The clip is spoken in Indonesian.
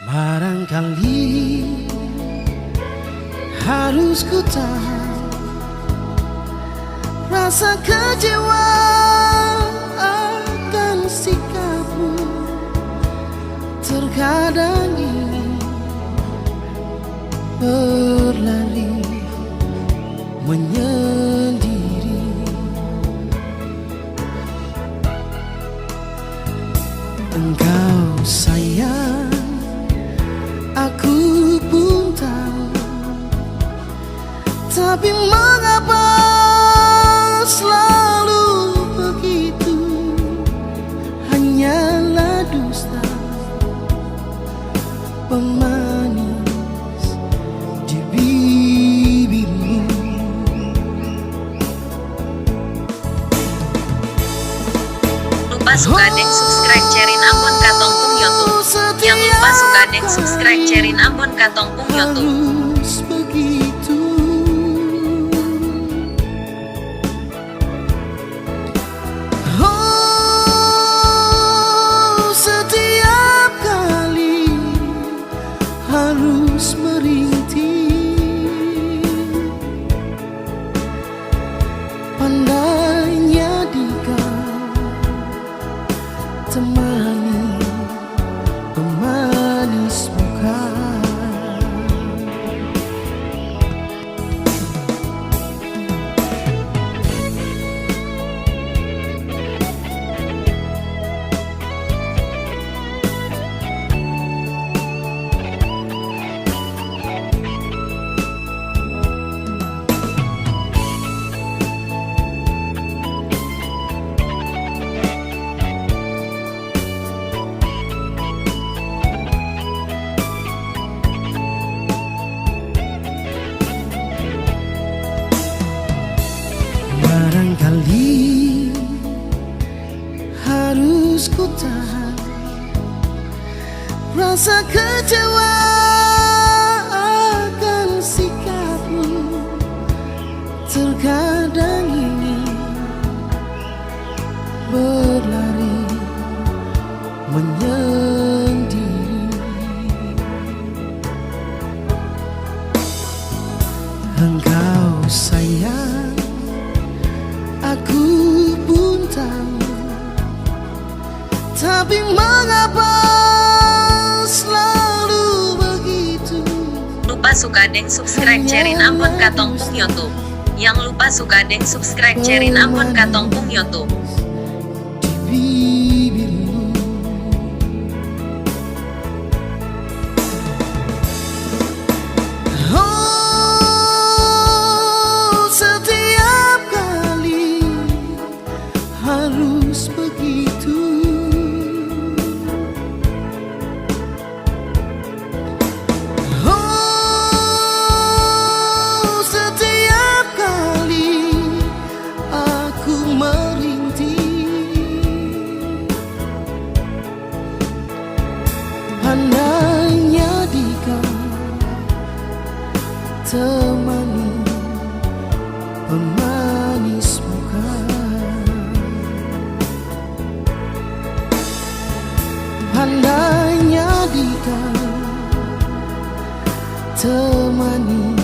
Barangkali harus ku tahan rasa kecewa akan sikapmu. Terkadang ingin berlari menyendiri. Engkau sayang, aku pun tahu, tapi mengapa selalu begitu? Hanyalah dusta pemanis di bibirmu. Lupa suka deng subscribe cerin Ambon Katong Pung YouTube. Yang lupa suka deng subscribe cerin Ambon Katong Pung YouTube. Harus begitu. Oh, setiap kali harus merintih. Pandainya dikau temani pemanis muka. Barangkali harus ku tahan rasa kecewa akan sikapmu. Terkadang ingin berlari menyendiri. Engkau sayang, aku pun tahu, tapi mengapa selalu begitu? Lupa suka deng subscribe cerin Ambon Katong Pung YouTube. Yang lupa suka deng subscribe cerin Ambon Katong Pung YouTube. Di bibirmu. Oh, setiap kali harus begitu. Oh, setiap kali aku merintih. Pandainya dikau temani pemanis muka. Pandainya dikau temani